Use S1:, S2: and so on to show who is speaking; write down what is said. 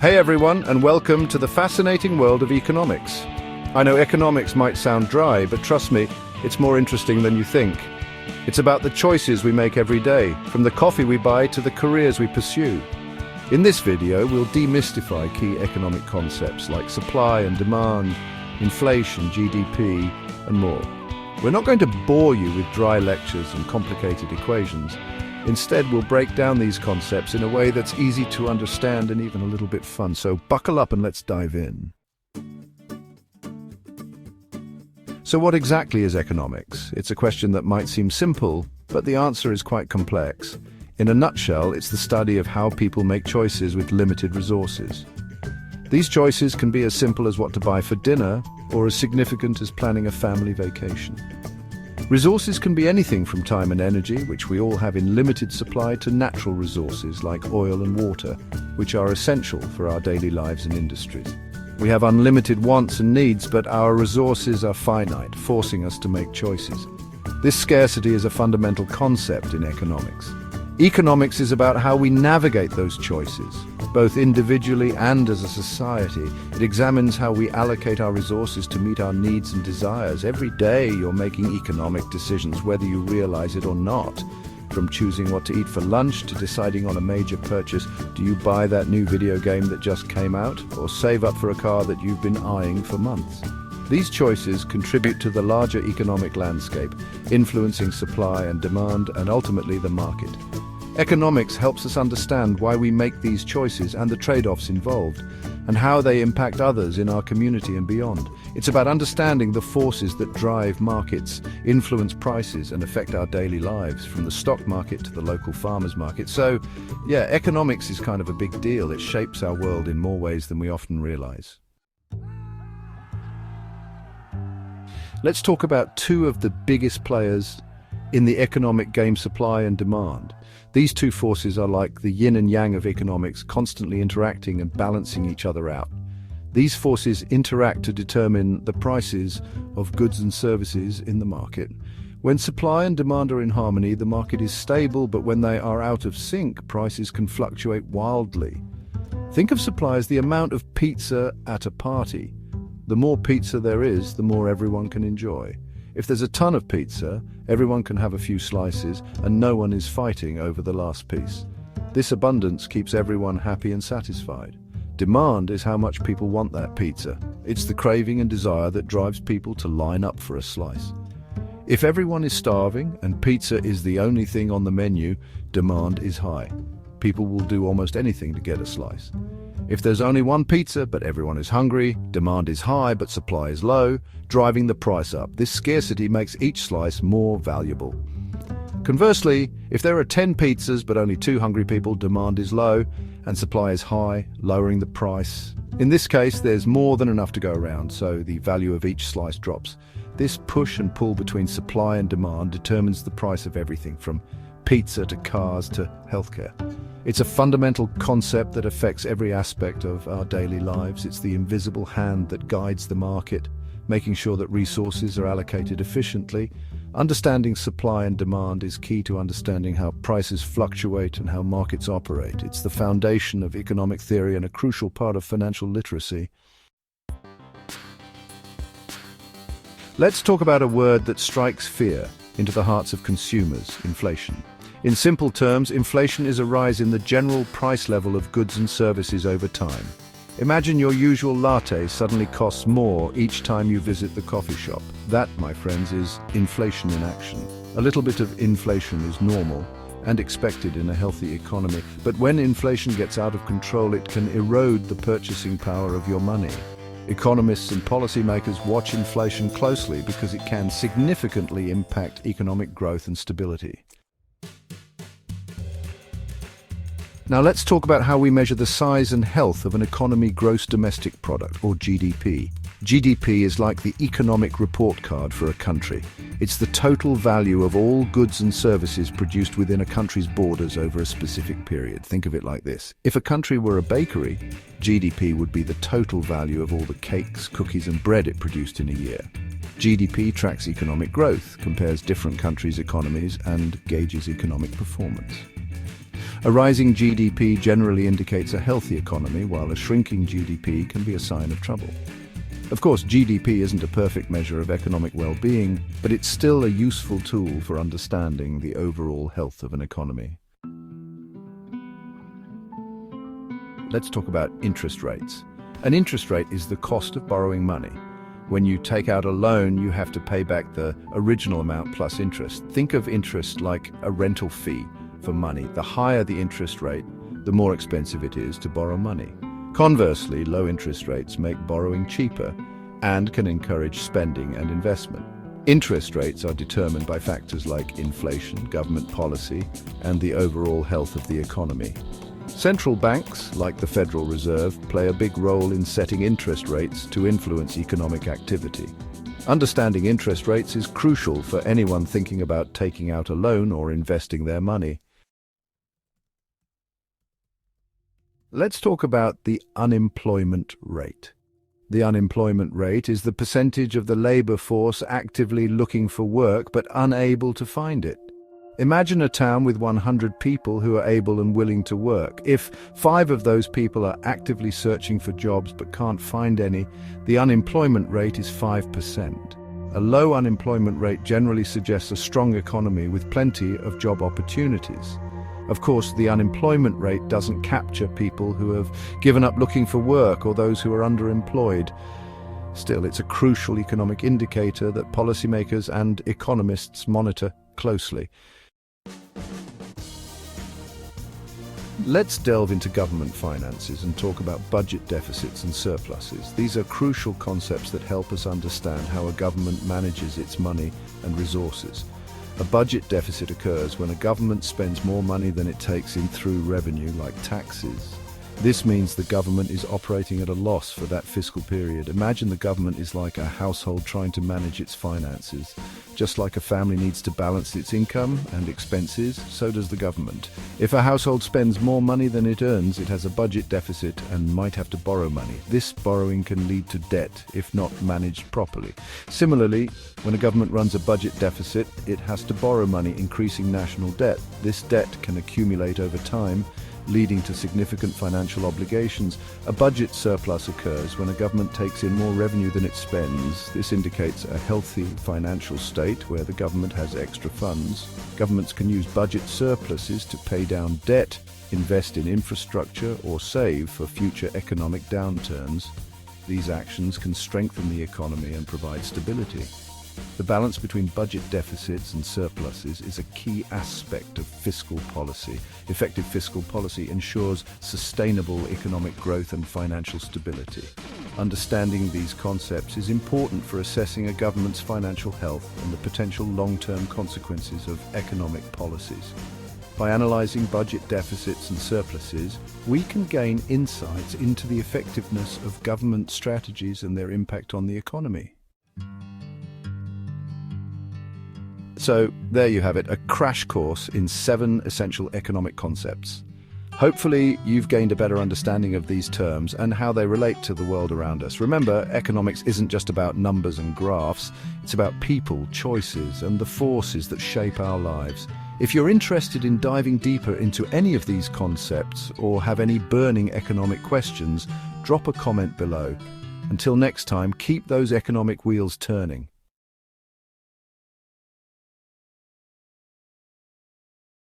S1: Hey everyone, and welcome to the fascinating world of economics. I know economics might sound dry, but trust me, it's more interesting than you think. It's about the choices we make every day, from the coffee we buy to the careers we pursue. In this video, we'll demystify key economic concepts like supply and demand, inflation, GDP, and more. We're not going to bore you with dry lectures and complicated equations. Instead, we'll break down these concepts in a way that's easy to understand and even a little bit fun. So buckle up and let's dive in. So what exactly is economics? It's a question that might seem simple, but the answer is quite complex. In a nutshell, it's the study of how people make choices with limited resources. These choices can be as simple as what to buy for dinner, or as significant as planning a family vacation. Resources can be anything from time and energy, which we all have in limited supply, to natural resources like oil and water, which are essential for our daily lives and industries. We have unlimited wants and needs, but our resources are finite, forcing us to make choices. This scarcity is a fundamental concept in economics. Economics is about how we navigate those choices, both individually and as a society. It examines how we allocate our resources to meet our needs and desires. Every day you're making economic decisions, whether you realize it or not. From choosing what to eat for lunch to deciding on a major purchase. Do you buy that new video game that just came out, or save up for a car that you've been eyeing for months? These choices contribute to the larger economic landscape, influencing supply and demand and ultimately the market. Economics helps us understand why we make these choices and the trade-offs involved, and how they impact others in our community and beyond. It's about understanding the forces that drive markets, influence prices, and affect our daily lives, from the stock market to the local farmers market. So, yeah, economics is kind of a big deal. It shapes our world in more ways than we often realize. Let's talk about two of the biggest players in the economic game: supply and demand. These two forces are like the yin and yang of economics, constantly interacting and balancing each other out. These forces interact to determine the prices of goods and services in the market. When supply and demand are in harmony, the market is stable, but when they are out of sync, prices can fluctuate wildly. Think of supply as the amount of pizza at a party. The more pizza there is, the more everyone can enjoy. If there's a ton of pizza, everyone can have a few slices and no one is fighting over the last piece. This abundance keeps everyone happy and satisfied. Demand is how much people want that pizza. It's the craving and desire that drives people to line up for a slice. If everyone is starving and pizza is the only thing on the menu, demand is high. People will do almost anything to get a slice. If there's only one pizza but everyone is hungry, demand is high but supply is low, driving the price up. This scarcity makes each slice more valuable. Conversely, if there are 10 pizzas but only 2 hungry people, demand is low and supply is high, lowering the price. In this case, there's more than enough to go around, so the value of each slice drops. This push and pull between supply and demand determines the price of everything from pizza to cars to healthcare. It's a fundamental concept that affects every aspect of our daily lives. It's the invisible hand that guides the market, making sure that resources are allocated efficiently. Understanding supply and demand is key to understanding how prices fluctuate and how markets operate. It's the foundation of economic theory and a crucial part of financial literacy. Let's talk about a word that strikes fear into the hearts of consumers: inflation. In simple terms, inflation is a rise in the general price level of goods and services over time. Imagine your usual latte suddenly costs more each time you visit the coffee shop. That, my friends, is inflation in action. A little bit of inflation is normal and expected in a healthy economy, but when inflation gets out of control, it can erode the purchasing power of your money. Economists and policymakers watch inflation closely because it can significantly impact economic growth and stability. Now let's talk about how we measure the size and health of an economy: gross domestic product, or GDP. GDP is like the economic report card for a country. It's the total value of all goods and services produced within a country's borders over a specific period. Think of it like this. If a country were a bakery, GDP would be the total value of all the cakes, cookies, and bread it produced in a year. GDP tracks economic growth, compares different countries' economies, and gauges economic performance. A rising GDP generally indicates a healthy economy, while a shrinking GDP can be a sign of trouble. Of course, GDP isn't a perfect measure of economic well-being, but it's still a useful tool for understanding the overall health of an economy. Let's talk about interest rates. An interest rate is the cost of borrowing money. When you take out a loan, you have to pay back the original amount plus interest. Think of interest like a rental fee for money. The higher the interest rate, the more expensive it is to borrow money. Conversely, low interest rates make borrowing cheaper and can encourage spending and investment. Interest rates are determined by factors like inflation, government policy, and the overall health of the economy. Central banks, like the Federal Reserve, play a big role in setting interest rates to influence economic activity. Understanding interest rates is crucial for anyone thinking about taking out a loan or investing their money. Let's talk about the unemployment rate. The unemployment rate is the percentage of the labor force actively looking for work but unable to find it. Imagine a town with 100 people who are able and willing to work. If 5 of those people are actively searching for jobs but can't find any, the unemployment rate is 5%. A low unemployment rate generally suggests a strong economy with plenty of job opportunities. Of course, the unemployment rate doesn't capture people who have given up looking for work or those who are underemployed. Still, it's a crucial economic indicator that policymakers and economists monitor closely. Let's delve into government finances and talk about budget deficits and surpluses. These are crucial concepts that help us understand how a government manages its money and resources. A budget deficit occurs when a government spends more money than it takes in through revenue, like taxes. This means the government is operating at a loss for that fiscal period. Imagine the government is like a household trying to manage its finances. Just like a family needs to balance its income and expenses, so does the government. If a household spends more money than it earns, it has a budget deficit and might have to borrow money. This borrowing can lead to debt if not managed properly. Similarly, when a government runs a budget deficit, it has to borrow money, increasing national debt. This debt can accumulate over time, leading to significant financial obligations. A budget surplus occurs when a government takes in more revenue than it spends. This indicates a healthy financial state where the government has extra funds. Governments can use budget surpluses to pay down debt, invest in infrastructure, or save for future economic downturns. These actions can strengthen the economy and provide stability. The balance between budget deficits and surpluses is a key aspect of fiscal policy. Effective fiscal policy ensures sustainable economic growth and financial stability. Understanding these concepts is important for assessing a government's financial health and the potential long-term consequences of economic policies. By analyzing budget deficits and surpluses, we can gain insights into the effectiveness of government strategies and their impact on the economy. So there you have it, a crash course in 7 essential economic concepts. Hopefully you've gained a better understanding of these terms and how they relate to the world around us. Remember, economics isn't just about numbers and graphs, it's about people, choices, and the forces that shape our lives. If you're interested in diving deeper into any of these concepts or have any burning economic questions, drop a comment below. Until next time, keep those economic wheels turning.